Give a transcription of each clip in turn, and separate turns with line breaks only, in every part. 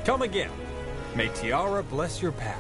Come again. May Tiara bless your path.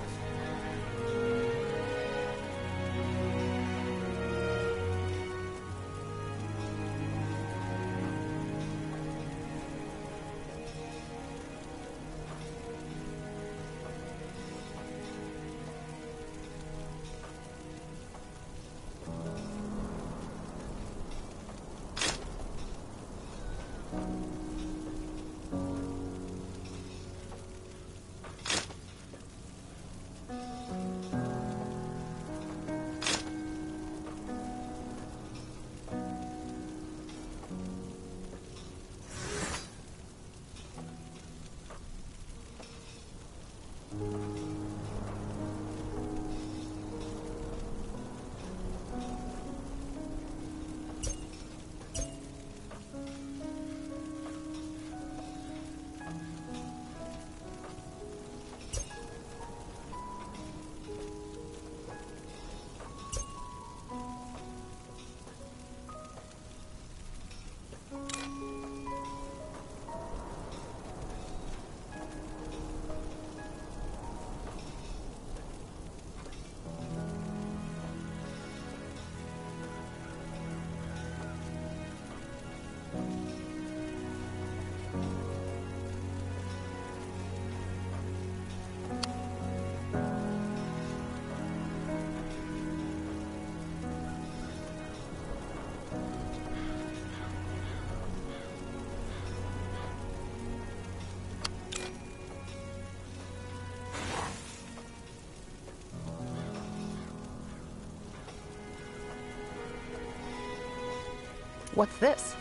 What's this?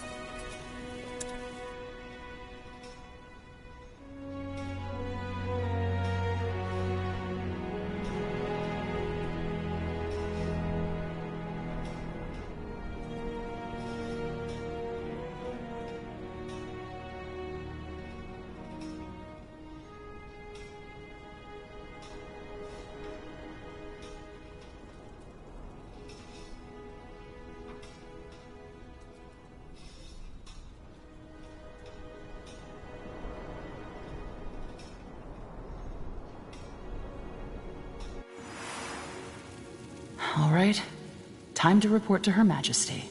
All right, time to report to Her Majesty.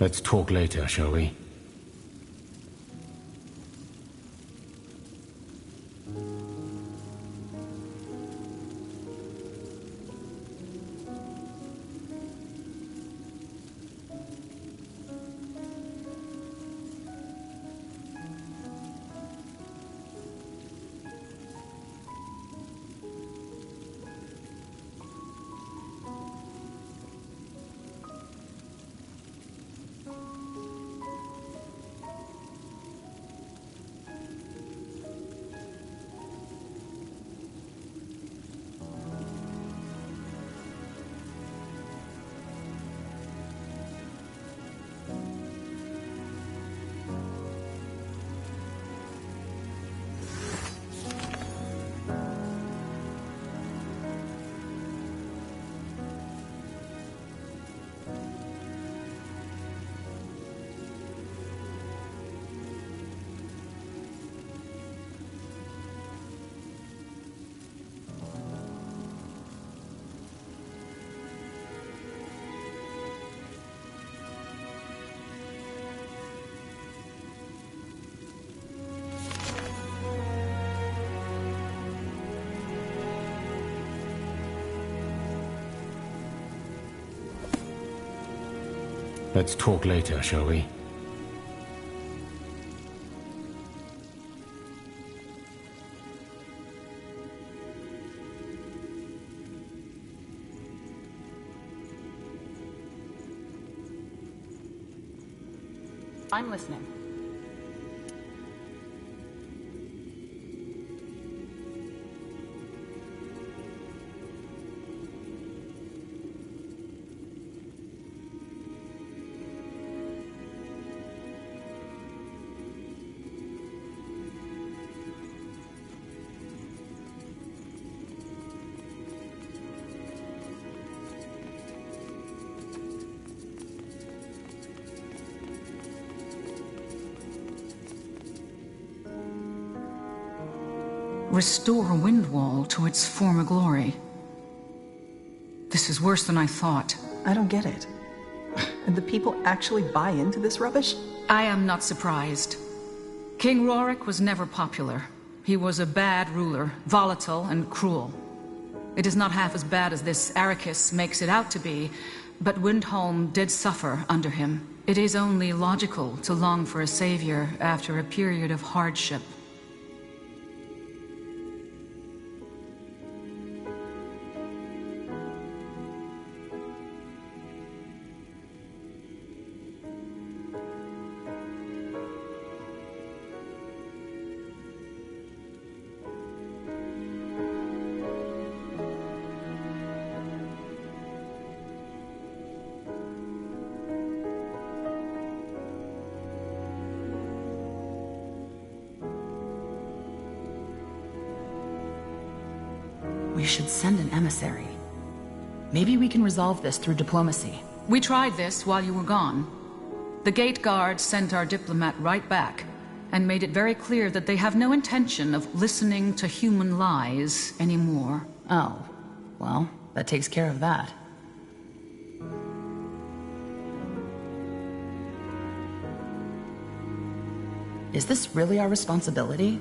Let's talk later, shall we? Let's talk later, shall we?
I'm listening. Restore Windwall to its former glory. This is worse than I thought.
I don't get it. And the people actually buy into this rubbish?
I am not surprised. King Rorik was never popular. He was a bad ruler, volatile and cruel. It is not half as bad as this Arrakis makes it out to be, but Windholm did suffer under him. It is only logical to long for a savior after a period of hardship. We should send an emissary. Maybe we can resolve this through diplomacy. We tried this while you were gone. The gate guard sent our diplomat right back and made it very clear that they have no intention of listening to human lies anymore. Oh, well, that takes care of that. Is this really our responsibility?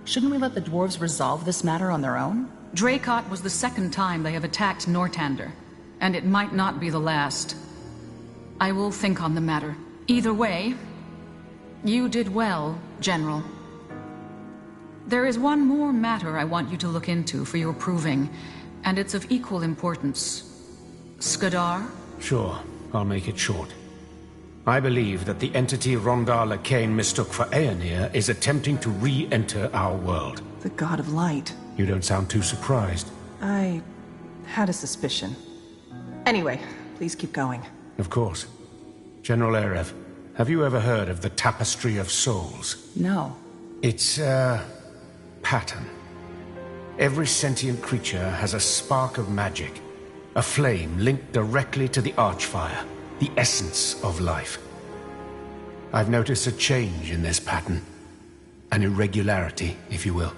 Shouldn't we let the dwarves resolve this matter on their own? Dracot was the second time they have attacked Nortander, and it might not be the last. I will think on the matter. Either way, you did well, General. There is one more matter I want you to look into for your proving, and it's of equal importance. Skadar?
Sure, I'll make it short. I believe that the entity Rondala Kane mistook for Aenir is attempting to re-enter our world.
The God of Light.
You don't sound too surprised.
I had a suspicion. Anyway, please keep going.
Of course. General Erev, have you ever heard of the Tapestry of Souls?
No.
It's a pattern. Every sentient creature has a spark of magic, a flame linked directly to the Archfire, the essence of life. I've noticed a change in this pattern, an irregularity, if you will.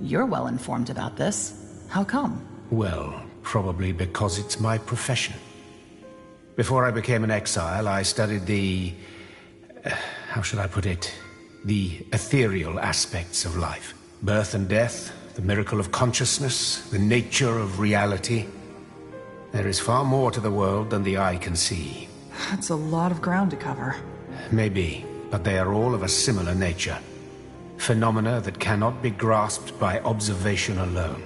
You're well informed about this. How come?
Well, probably because it's my profession. Before I became an exile, I studied the... how should I put it? The ethereal aspects of life. Birth and death, the miracle of consciousness, the nature of reality. There is far more to the world than the eye can see.
That's a lot of ground to cover.
Maybe, but they are all of a similar nature. Phenomena that cannot be grasped by observation alone.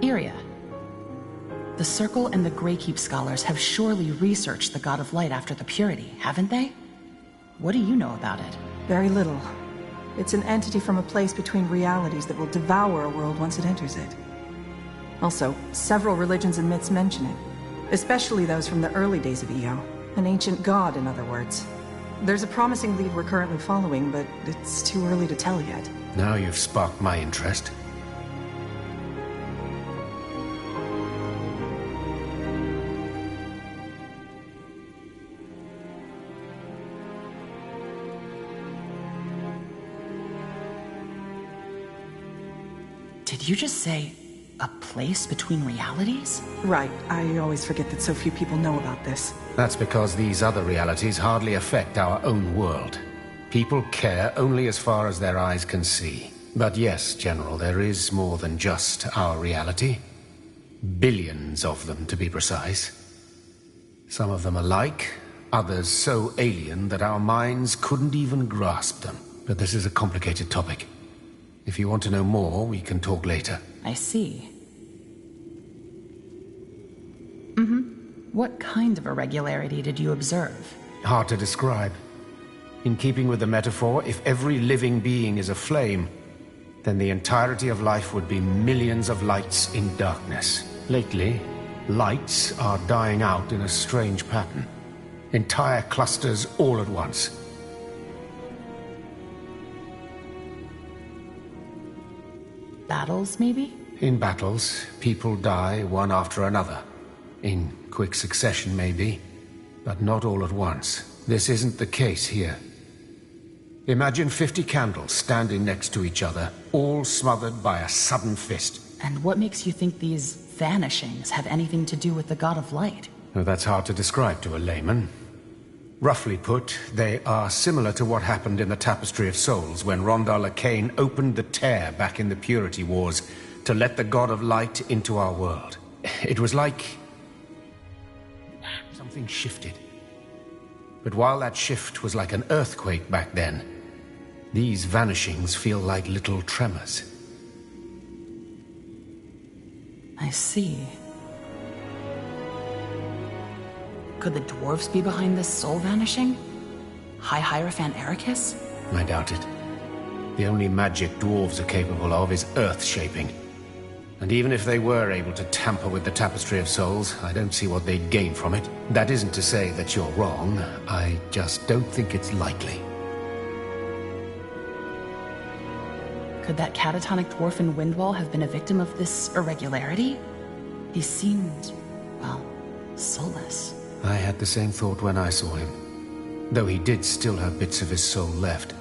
Iria. The Circle and the Greykeep scholars have surely researched the God of Light after the Purity, haven't they? What do you know about it?
Very little. It's an entity from a place between realities that will devour a world once it enters it. Also, several religions and myths mention it, especially those from the early days of Io. An ancient god, in other words. There's a promising lead we're currently following, but it's too early to tell yet.
Now you've sparked my interest.
Did you just say, a place between realities?
Right. I always forget that so few people know about this.
That's because these other realities hardly affect our own world. People care only as far as their eyes can see. But yes, General, there is more than just our reality. Billions of them, to be precise. Some of them alike, others so alien that our minds couldn't even grasp them. But this is a complicated topic. If you want to know more, we can talk later.
I see. What kind of irregularity did you observe?
Hard to describe. In keeping with the metaphor, if every living being is a flame, then the entirety of life would be millions of lights in darkness. Lately, lights are dying out in a strange pattern. Entire clusters all at once.
Battles, maybe?
In battles, people die one after another. In quick succession, maybe, but not all at once. This isn't the case here. Imagine 50 candles standing next to each other, all smothered by a sudden fist.
And what makes you think these vanishings have anything to do with the God of Light?
Well, that's hard to describe to a layman. Roughly put, they are similar to what happened in the Tapestry of Souls when Rondar Lacane opened the tear back in the Purity Wars to let the God of Light into our world. It was like something shifted. But while that shift was like an earthquake back then, these vanishings feel like little tremors.
I see. Could the dwarves be behind this soul vanishing? High Hierophant Ericus?
I doubt it. The only magic dwarves are capable of is earth-shaping. And even if they were able to tamper with the Tapestry of Souls, I don't see what they'd gain from it. That isn't to say that you're wrong. I just don't think it's likely.
Could that catatonic dwarf in Windwall have been a victim of this irregularity? He seemed, well, soulless.
I had the same thought when I saw him, though he did still have bits of his soul left.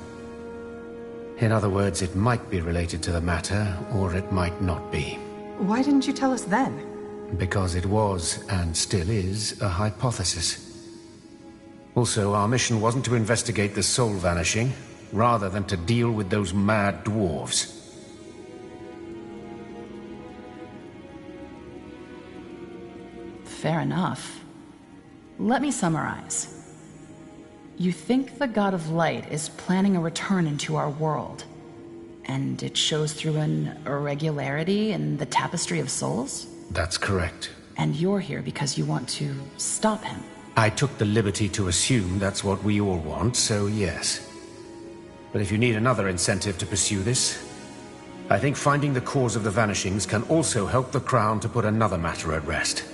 In other words, it might be related to the matter, or it might not be.
Why didn't you tell us then?
Because it was, and still is, a hypothesis. Also, our mission wasn't to investigate the soul vanishing, rather than to deal with those mad dwarves.
Fair enough. Let me summarize. You think the God of Light is planning a return into our world, and it shows through an irregularity in the Tapestry of Souls?
That's correct.
And you're here because you want to stop him?
I took the liberty to assume that's what we all want, so yes. But if you need another incentive to pursue this, I think finding the cause of the vanishings can also help the Crown to put another matter at rest.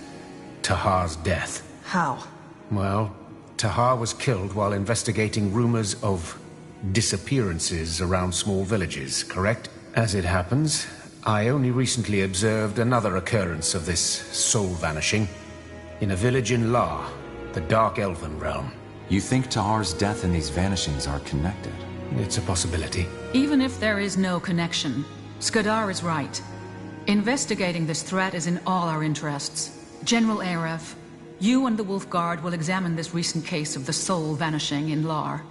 Tahar's death.
How?
Well, Tahar was killed while investigating rumors of disappearances around small villages, correct? As it happens, I only recently observed another occurrence of this soul vanishing in a village in La, the Dark Elven realm.
You think Tahar's death and these vanishings are connected?
It's a possibility.
Even if there is no connection, Skadar is right. Investigating this threat is in all our interests. General Aref, you and the Wolf Guard will examine this recent case of the soul vanishing in Lar.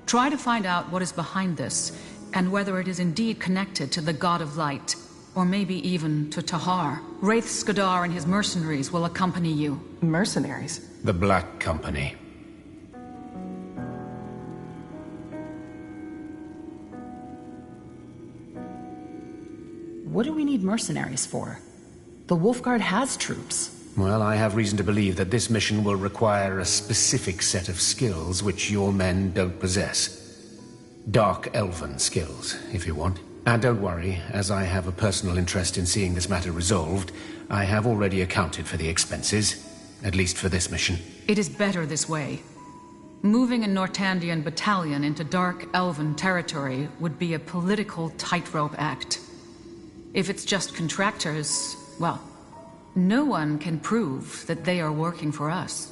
Try to find out what is behind this, and whether it is indeed connected to the God of Light, or maybe even to Tahar. Wraith Skadar and his mercenaries will accompany you.
Mercenaries?
The Black Company.
What do we need mercenaries for? The Wolf Guard has troops.
Well, I have reason to believe that this mission will require a specific set of skills which your men don't possess. Dark Elven skills, if you want. And don't worry, as I have a personal interest in seeing this matter resolved, I have already accounted for the expenses, at least for this mission.
It is better this way. Moving a Nortandian battalion into Dark Elven territory would be a political tightrope act. If it's just contractors, well, no one can prove that they are working for us.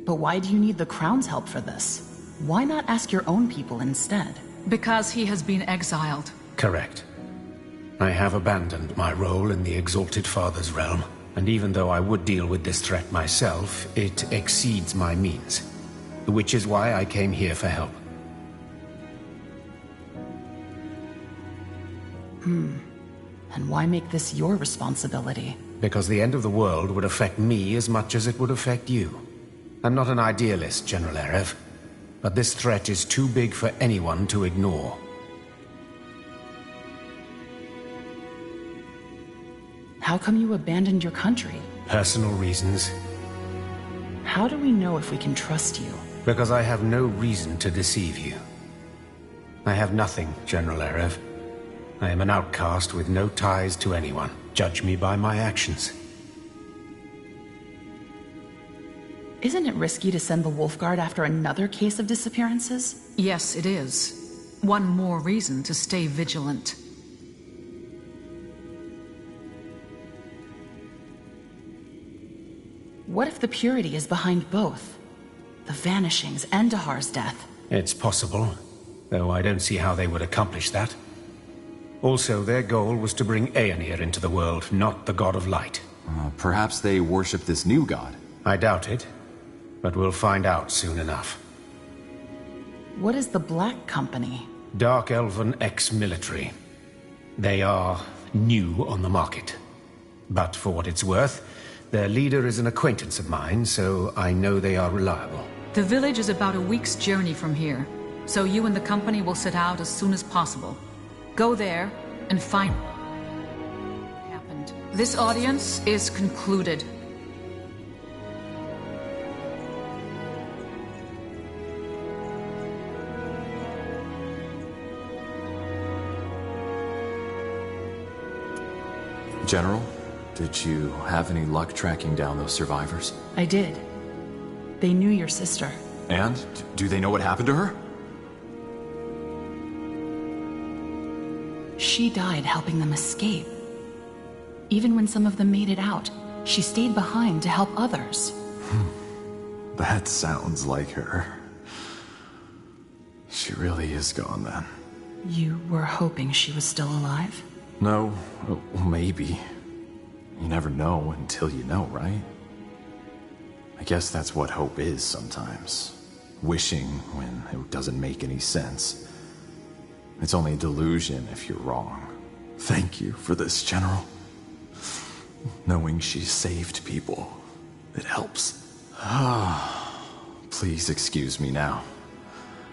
But why do you need the Crown's help for this? Why not ask your own people instead?
Because he has been exiled.
Correct. I have abandoned my role in the Exalted Father's realm, and even though I would deal with this threat myself, it exceeds my means. Which is why I came here for help.
And why make this your responsibility?
Because the end of the world would affect me as much as it would affect you. I'm not an idealist, General Aref, but this threat is too big for anyone to ignore.
How come you abandoned your country?
Personal reasons.
How do we know if we can trust you?
Because I have no reason to deceive you. I have nothing, General Aref. I am an outcast with no ties to anyone. Judge me by my actions.
Isn't it risky to send the Wolf Guard after another case of disappearances?
Yes, it is. One more reason to stay vigilant.
What if the Purity is behind both? The vanishings and Tahar's death?
It's possible, though I don't see how they would accomplish that. Also, their goal was to bring Aenir into the world, not the God of Light.
Perhaps they worship this new god.
I doubt it, but we'll find out soon enough.
What is the Black Company?
Dark Elven ex-military. They are new on the market. But for what it's worth, their leader is an acquaintance of mine, so I know they are reliable.
The village is about a week's journey from here, so you and the company will set out as soon as possible. Go there and find what happened. This audience is concluded.
General, did you have any luck tracking down those survivors?
I did. They knew your sister.
And? Do they know what happened to her?
She died helping them escape. Even when some of them made it out, she stayed behind to help others.
That sounds like her. She really is gone then.
You were hoping she was still alive?
No, maybe. You never know until you know, right? I guess that's what hope is sometimes. Wishing when it doesn't make any sense. It's only a delusion if you're wrong. Thank you for this, General. Knowing she saved people, it helps. Please excuse me now.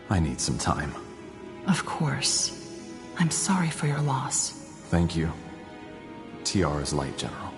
I need some time.
Of course. I'm sorry for your loss.
Thank you. Tiara's light, General.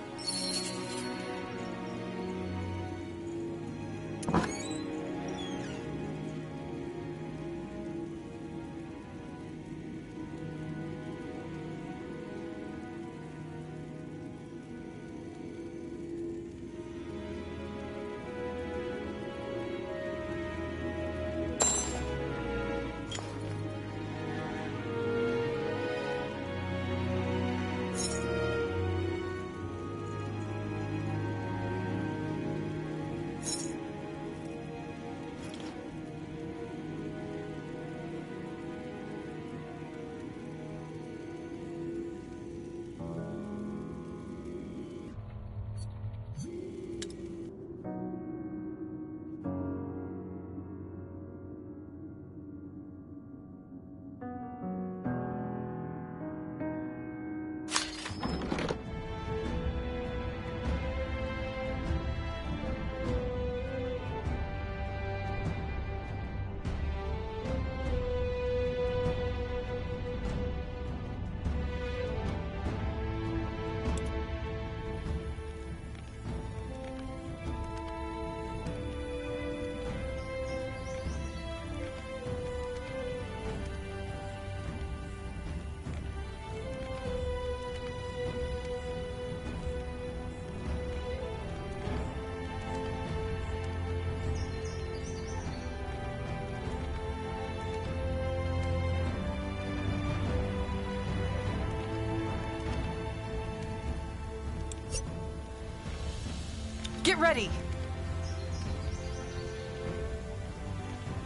Get ready!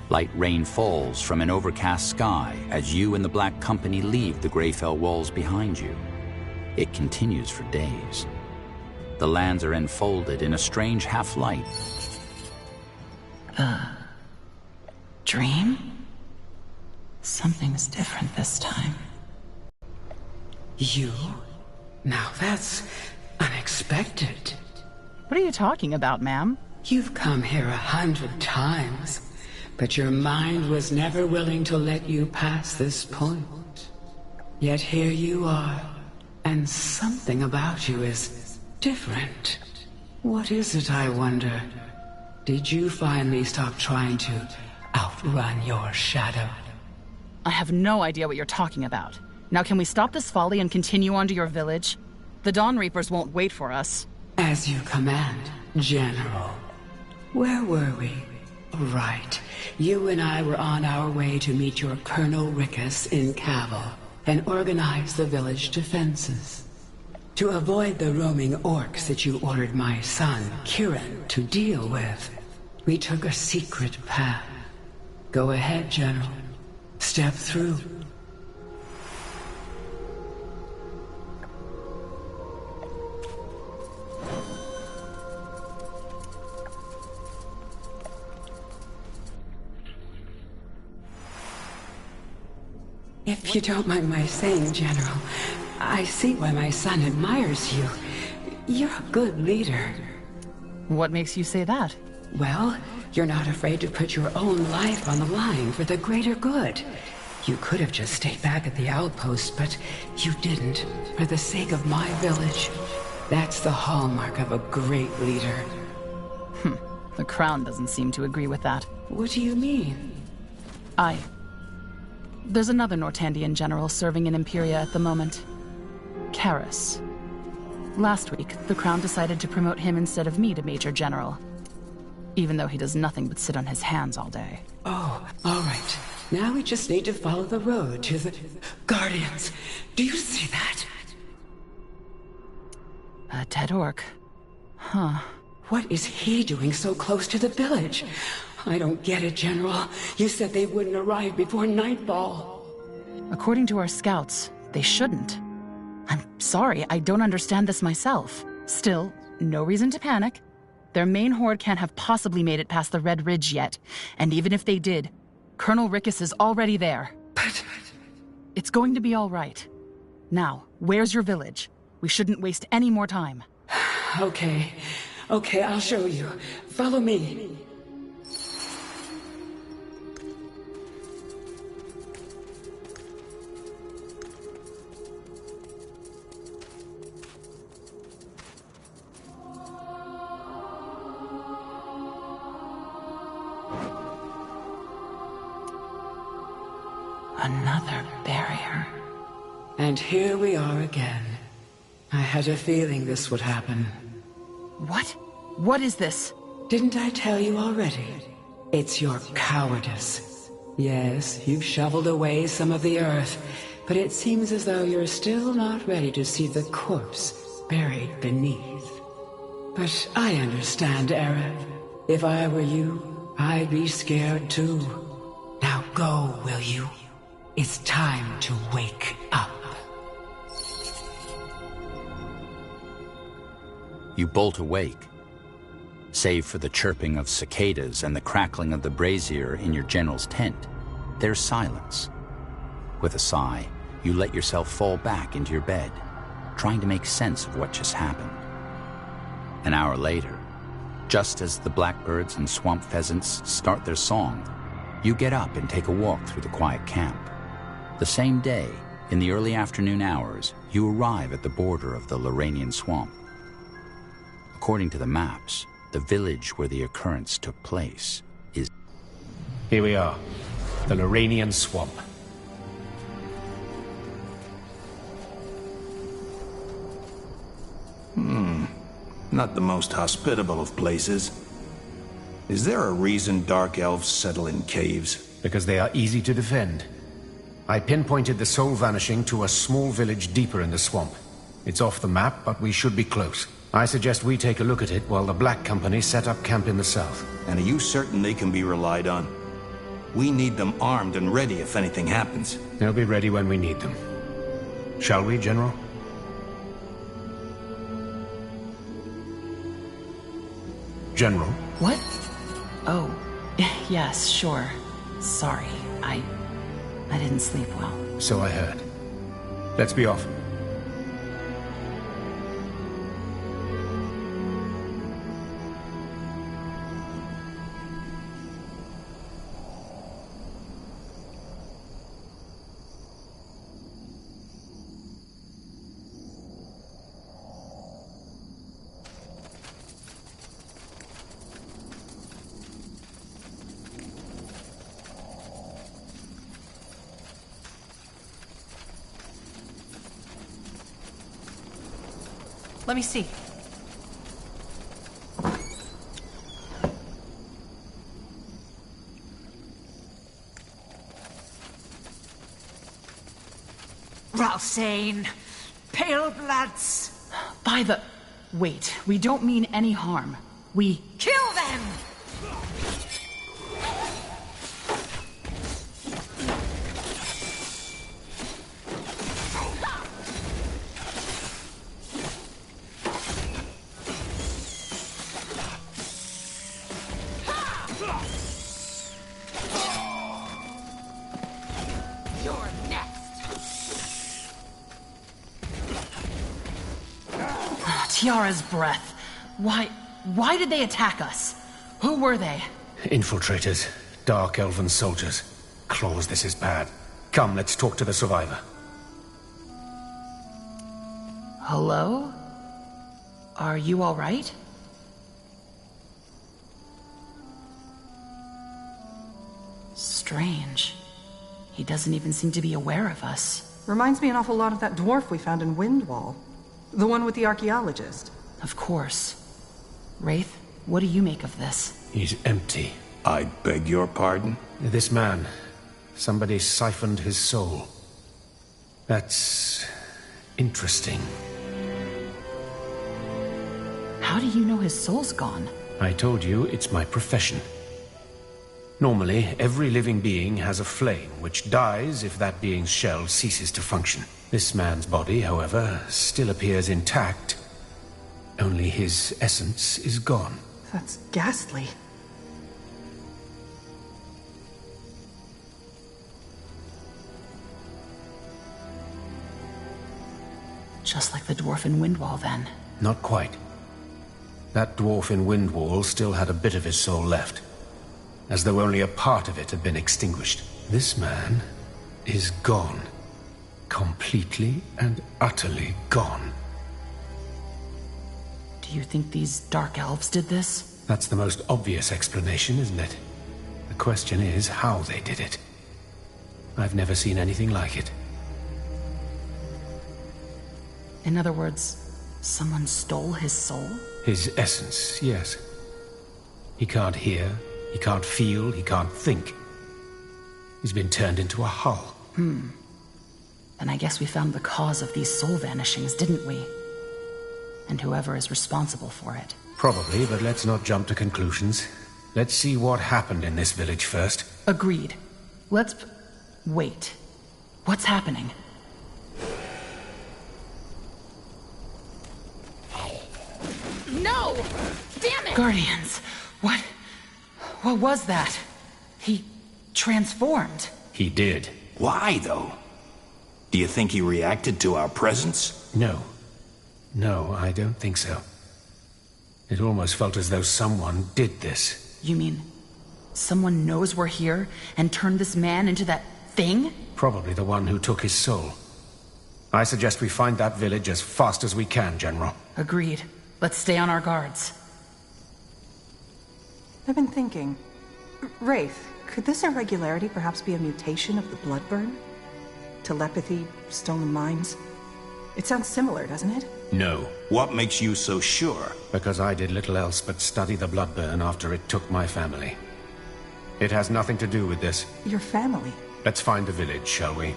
Light rain falls from an overcast sky as you and the Black Company leave the Greyfell walls behind you. It continues for days. The lands are enfolded in a strange half-light.
Dream? Something's different this time.
You? Now that's unexpected.
What are you talking about, ma'am?
You've come here 100 times, but your mind was never willing to let you pass this point. Yet here you are, and something about you is different. What is it, I wonder? Did you finally stop trying to outrun your shadow?
I have no idea what you're talking about. Now can we stop this folly and continue on to your village? The Dawn Reapers won't wait for us.
As you command, General. Where were we? Right. You and I were on our way to meet your Colonel Rickus in Cavil and organize the village defenses. To avoid the roaming orcs that you ordered my son, Kieran, to deal with, we took a secret path. Go ahead, General. Step through. If you don't mind my saying, General, I see why my son admires you. You're a good leader.
What makes you say that?
Well, you're not afraid to put your own life on the line for the greater good. You could have just stayed back at the outpost, but you didn't, for the sake of my village. That's the hallmark of a great leader.
The Crown doesn't seem to agree with that.
What do you mean?
There's another Nortandian general serving in Imperia at the moment. Karis. Last week, the Crown decided to promote him instead of me to Major General. Even though he does nothing but sit on his hands all day.
Oh, all right. Now we just need to follow the road to the Guardians. Do you see that?
A dead orc. Huh.
What is he doing so close to the village? I don't get it, General. You said they wouldn't arrive before nightfall.
According to our scouts, they shouldn't. I'm sorry, I don't understand this myself. Still, no reason to panic. Their main horde can't have possibly made it past the Red Ridge yet. And even if they did, Colonel Rickus is already there.
But...
It's going to be all right. Now, where's your village? We shouldn't waste any more time.
Okay, I'll show you. Follow me.
Another barrier.
And here we are again. I had a feeling this would happen.
What? What is this?
Didn't I tell you already? It's your cowardice. Yes, you've shoveled away some of the earth, but it seems as though you're still not ready to see the corpse buried beneath. But I understand, Arab. If I were you, I'd be scared too. Now go, will you? It's time to wake up.
You bolt awake. Save for the chirping of cicadas and the crackling of the brazier in your general's tent, there's silence. With a sigh, you let yourself fall back into your bed, trying to make sense of what just happened. An hour later, just as the blackbirds and swamp pheasants start their song, you get up and take a walk through the quiet camp. The same day, in the early afternoon hours, you arrive at the border of the Loranian swamp. According to the maps, the village where the occurrence took place is...
Here we are, the Loranian swamp.
Not the most hospitable of places. Is there a reason dark elves settle in caves?
Because they are easy to defend. I pinpointed the soul vanishing to a small village deeper in the swamp. It's off the map, but we should be close. I suggest we take a look at it while the Black Company set up camp in the south.
And are you certain they can be relied on? We need them armed and ready if anything happens.
They'll be ready when we need them. Shall we, General? General?
What? Oh, yes, sure. Sorry, I didn't sleep well.
So I heard. Let's be off.
Let me see.
Ralsane! Pale bloods!
By the... Wait, we don't mean any harm. We...
Kill them!
Tiara's breath. Why did they attack us? Who were they?
Infiltrators. Dark Elven soldiers. Claws, this is bad. Come, let's talk to the survivor.
Hello? Are you all right? Strange. He doesn't even seem to be aware of us.
Reminds me an awful lot of that dwarf we found in Windwall. The one with the archaeologist.
Of course. Wraith, what do you make of this?
He's empty.
I beg your pardon?
This man. Somebody siphoned his soul. That's... interesting.
How do you know his soul's gone?
I told you, it's my profession. Normally, every living being has a flame, which dies if that being's shell ceases to function. This man's body, however, still appears intact. Only his essence is gone.
That's ghastly.
Just like the dwarf in Windwall, then.
Not quite. That dwarf in Windwall still had a bit of his soul left, as though only a part of it had been extinguished. This man is gone. Completely and utterly gone.
Do you think these dark elves did this?
That's the most obvious explanation, isn't it? The question is how they did it. I've never seen anything like it.
In other words, someone stole his soul?
His essence, yes. He can't hear, he can't feel, he can't think. He's been turned into a hull.
Then I guess we found the cause of these soul vanishings, didn't we? And whoever is responsible for it.
Probably, but let's not jump to conclusions. Let's see what happened in this village first.
Agreed. Let's... Wait. What's happening?
No! Damn it!
Guardians! What was that? He transformed.
He did.
Why, though? Do you think he reacted to our presence?
No. No, I don't think so. It almost felt as though someone did this.
You mean someone knows we're here and turned this man into that thing?
Probably the one who took his soul. I suggest we find that village as fast as we can, General.
Agreed. Let's stay on our guards.
I've been thinking. Wraith, could this irregularity perhaps be a mutation of the Bloodburn? Telepathy, stolen minds? It sounds similar, doesn't it?
No.
What makes you so sure?
Because I did little else but study the Bloodburn after it took my family. It has nothing to do with this.
Your family?
Let's find the village, shall we?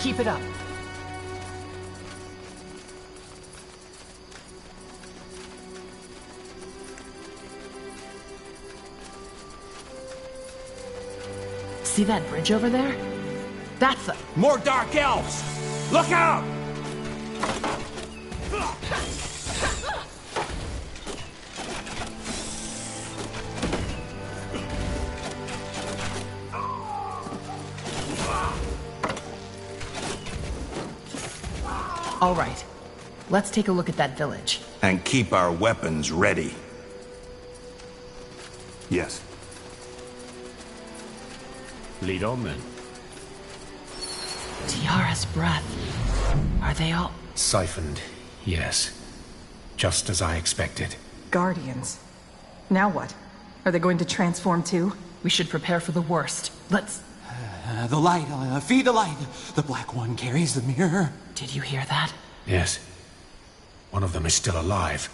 Keep it up. See that bridge over there? That's the...
More Dark Elves! Look out!
All right. Let's take a look at that village.
And keep our weapons ready.
Yes.
Lead on then.
Tiara's breath. Are they all...
Siphoned, yes. Just as I expected.
Guardians. Now what? Are they going to transform too?
We should prepare for the worst. Let's...
The light, feed the light. The black one carries the mirror.
Did you hear that?
Yes. One of them is still alive.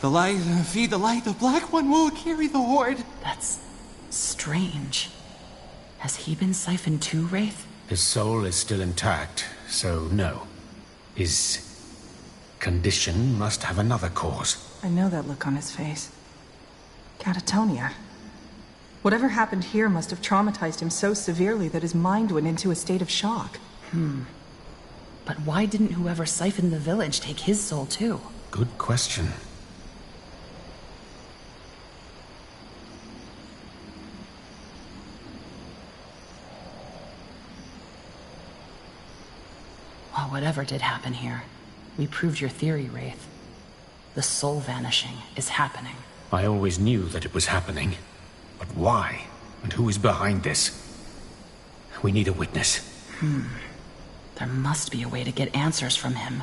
The light, feed the light. The black one will carry the horde.
That's... strange. Has he been siphoned too, Wraith?
His soul is still intact, so no. His condition must have another cause.
I know that look on his face. Catatonia. Whatever happened here must have traumatized him so severely that his mind went into a state of shock.
But why didn't whoever siphoned the village take his soul too?
Good question.
Well, whatever did happen here, we proved your theory, Wraith. The soul vanishing is happening.
I always knew that it was happening. But why? And who is behind this? We need a witness.
There must be a way to get answers from him.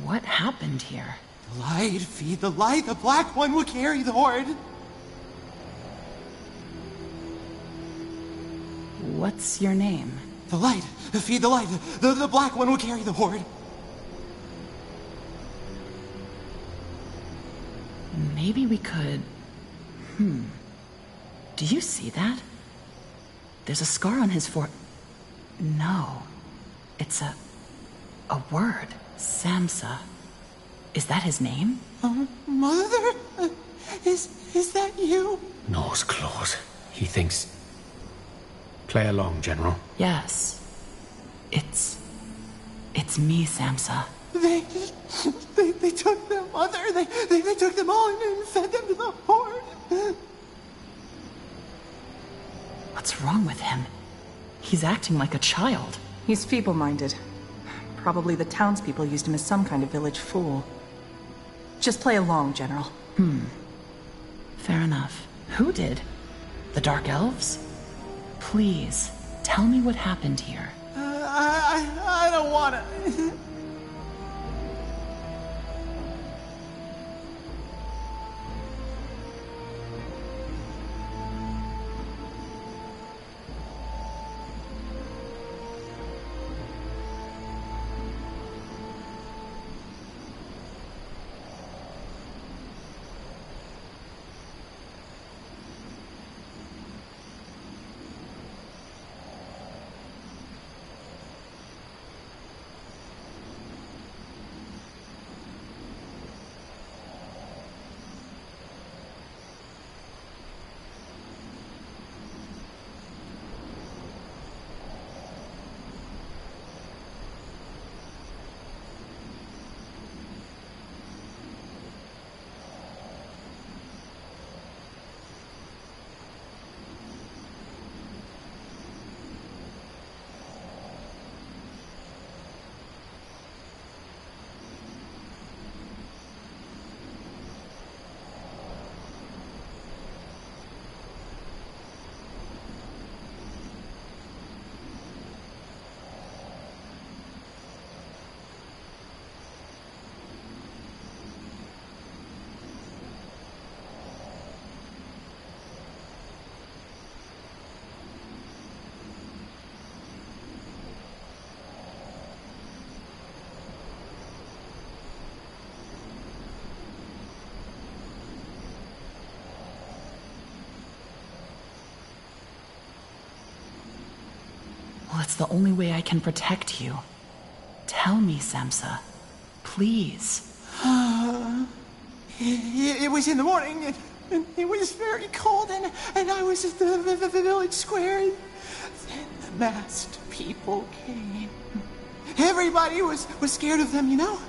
What happened here?
The light, feed the light. The black one will carry the horde.
What's your name?
The light, feed the light. The black one will carry the horde.
Maybe we could... Do you see that? There's a scar on his No. It's a word. Samsa. Is that his name?
Mother? Is that you?
Norse claws. He thinks... Play along, General.
Yes. It's me, Samsa.
They took their mother. They took them all and fed them to the horde.
What's wrong with him? He's acting like a child.
He's feeble-minded. Probably the townspeople used him as some kind of village fool. Just play along, General.
Fair enough. Who did? The Dark Elves? Please, tell me what happened here.
I don't wanna.
Well, it's the only way I can protect you. Tell me, Samsa. Please.
It was in the morning, and it was very cold, and I was at the village square, and then the masked people came. Everybody was scared of them, you know?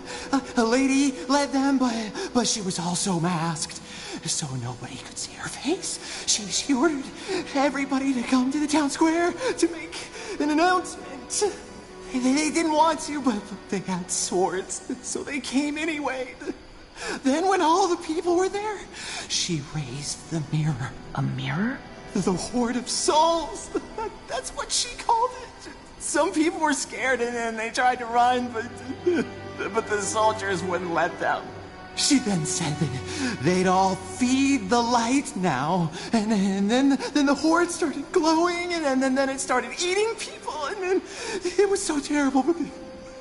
A lady led them, but she was also masked, so nobody could see her face. She ordered everybody to come to the town square to make an announcement. They didn't want to, but they had swords, so they came anyway. Then when all the people were there, she raised the mirror.
A mirror?
The Horde of Souls. That's what she called it. Some people were scared and they tried to run, but the soldiers wouldn't let them. She then said that they'd all feed the light now, and then the horde started glowing, and then it started eating people, and then it was so terrible, but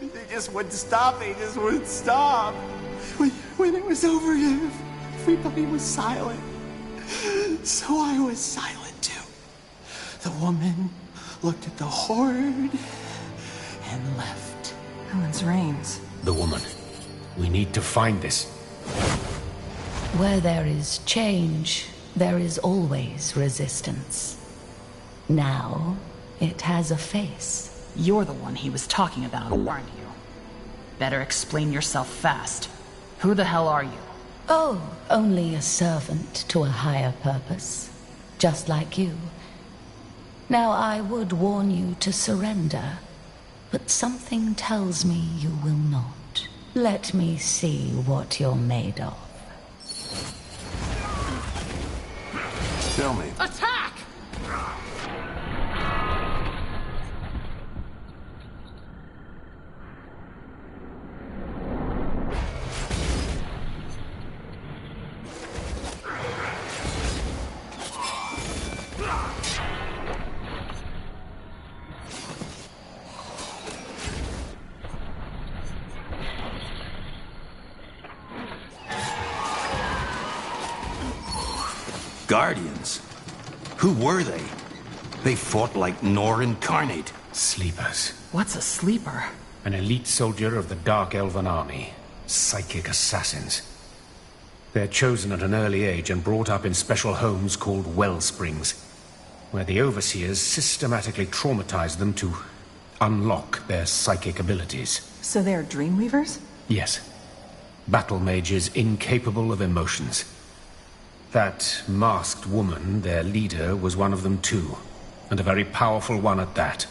they just wouldn't stop. They just wouldn't stop. When it was over, everybody was silent. So I was silent too. The woman looked at the horde and left.
Helen's reins.
The woman. We need to find this.
Where there is change, there is always resistance. Now, it has a face.
You're the one he was talking about, aren't you? Better explain yourself fast. Who the hell are you?
Oh, only a servant to a higher purpose. Just like you. Now, I would warn you to surrender, but something tells me you will not. Let me see what you're made of.
Tell me.
Attack!
Guardians? Who were they? They fought like Nor incarnate.
Sleepers.
What's a sleeper?
An elite soldier of the Dark Elven Army. Psychic assassins. They're chosen at an early age and brought up in special homes called Wellsprings, where the overseers systematically traumatize them to unlock their psychic abilities.
So they're dreamweavers?
Yes. Battle mages incapable of emotions. That masked woman, their leader, was one of them too. And a very powerful one at that.